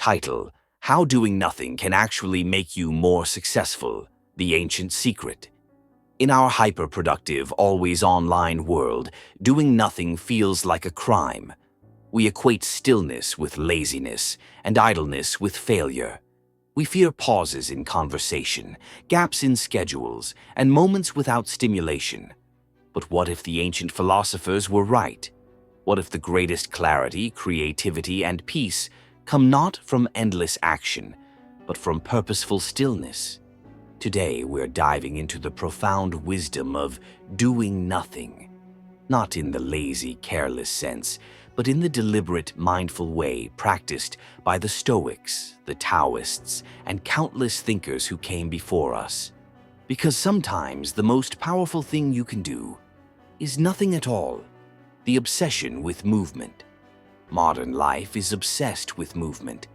Title: How Doing Nothing Can Actually Make You More Successful, The Ancient Secret. In our hyper-productive, always online world, doing nothing feels like a crime. We equate stillness with laziness and idleness with failure. We fear pauses in conversation, gaps in schedules, and moments without stimulation. But what if the ancient philosophers were right? What if the greatest clarity, creativity, and peace come not from endless action, but from purposeful stillness? Today, we're diving into the profound wisdom of doing nothing. Not in the lazy, careless sense, but in the deliberate, mindful way practiced by the Stoics, the Taoists, and countless thinkers who came before us. Because sometimes the most powerful thing you can do is nothing at all. The obsession with movement. Modern life is obsessed with movement.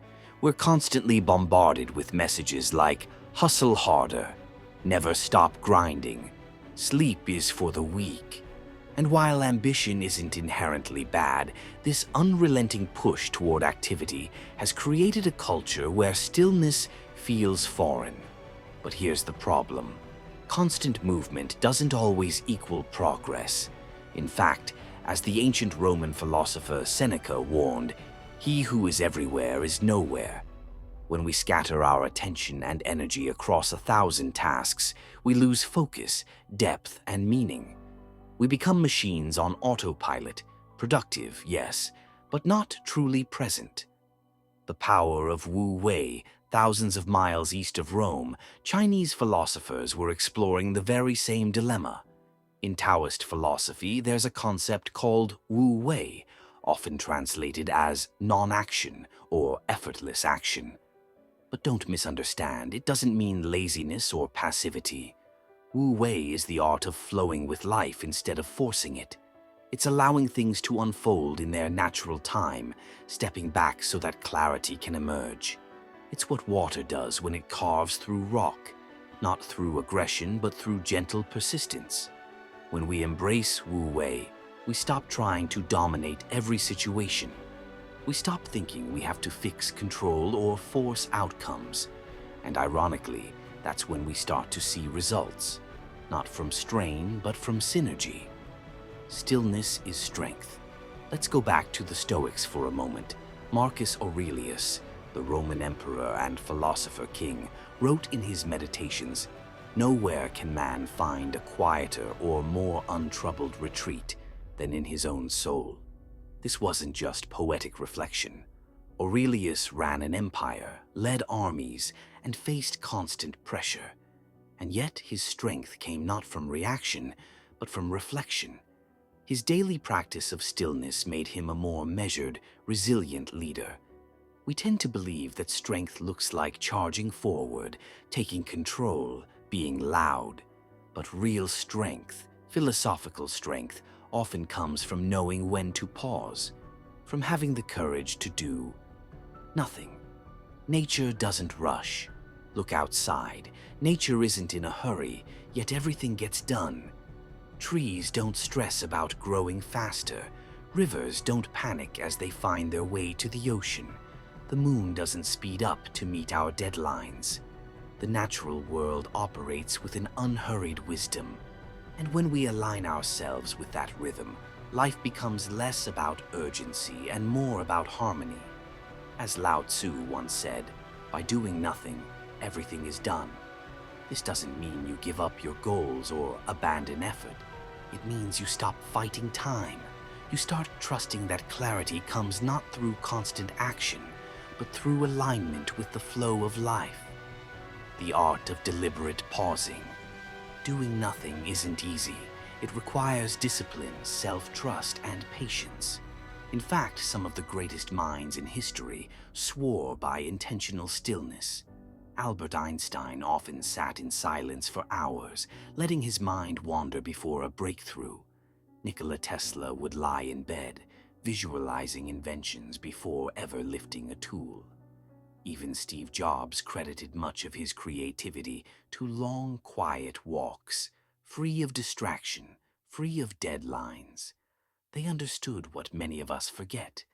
We're constantly bombarded with messages like hustle harder, never stop grinding, sleep is for the weak. And while ambition isn't inherently bad, this unrelenting push toward activity has created a culture where stillness feels foreign. But here's the problem. Constant movement doesn't always equal progress. In fact, as the ancient Roman philosopher Seneca warned, he who is everywhere is nowhere. When we scatter our attention and energy across 1,000 tasks, we lose focus, depth, and meaning. We become machines on autopilot, productive, yes, but not truly present. The power of Wu Wei, thousands of miles east of Rome, Chinese philosophers were exploring the very same dilemma. In Taoist philosophy, there's a concept called Wu Wei, often translated as non-action or effortless action. But don't misunderstand, it doesn't mean laziness or passivity. Wu Wei is the art of flowing with life instead of forcing it. It's allowing things to unfold in their natural time, stepping back so that clarity can emerge. It's what water does when it carves through rock, not through aggression but through gentle persistence. When we embrace Wu Wei, we stop trying to dominate every situation. We stop thinking we have to fix, control, or force outcomes. And ironically, that's when we start to see results, not from strain, but from synergy. Stillness is strength. Let's go back to the Stoics for a moment. Marcus Aurelius, the Roman emperor and philosopher king, wrote in his Meditations, "Nowhere can man find a quieter or more untroubled retreat than in his own soul." This wasn't just poetic reflection. Aurelius ran an empire, led armies, and faced constant pressure. And yet his strength came not from reaction, but from reflection. His daily practice of stillness made him a more measured, resilient leader. We tend to believe that strength looks like charging forward, taking control, being loud. But real strength, philosophical strength, often comes from knowing when to pause, from having the courage to do nothing. Nature doesn't rush. Look outside. Nature isn't in a hurry, yet everything gets done. Trees don't stress about growing faster. Rivers don't panic as they find their way to the ocean. The moon doesn't speed up to meet our deadlines. The natural world operates with an unhurried wisdom. And when we align ourselves with that rhythm, life becomes less about urgency and more about harmony. As Lao Tzu once said, by doing nothing, everything is done. This doesn't mean you give up your goals or abandon effort. It means you stop fighting time. You start trusting that clarity comes not through constant action, but through alignment with the flow of life. The art of deliberate pausing. Doing nothing isn't easy. It requires discipline, self-trust, and patience. In fact, some of the greatest minds in history swore by intentional stillness. Albert Einstein often sat in silence for hours, letting his mind wander before a breakthrough. Nikola Tesla would lie in bed, visualizing inventions before ever lifting a tool. Even Steve Jobs credited much of his creativity to long, quiet walks, free of distraction, free of deadlines. They understood what many of us forget,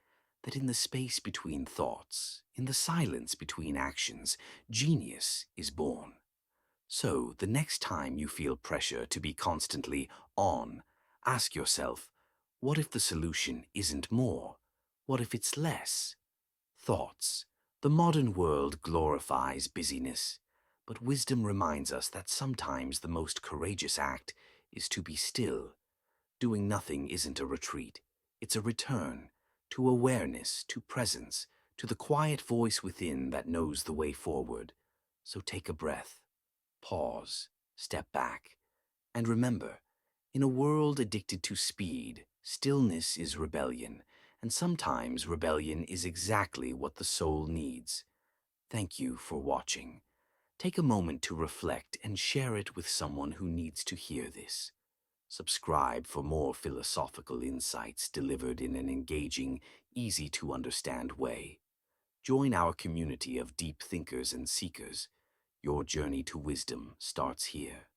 that in the space between thoughts, in the silence between actions, genius is born. So, the next time you feel pressure to be constantly on, ask yourself, what if the solution isn't more? What if it's less? Thoughts. The modern world glorifies busyness, but wisdom reminds us that sometimes the most courageous act is to be still. Doing nothing isn't a retreat, it's a return to awareness, to presence, to the quiet voice within that knows the way forward. So take a breath, pause, step back, and remember, in a world addicted to speed, stillness is rebellion, and sometimes rebellion is exactly what the soul needs. Thank you for watching. Take a moment to reflect and share it with someone who needs to hear this. Subscribe for more philosophical insights delivered in an engaging, easy-to-understand way. Join our community of deep thinkers and seekers. Your journey to wisdom starts here.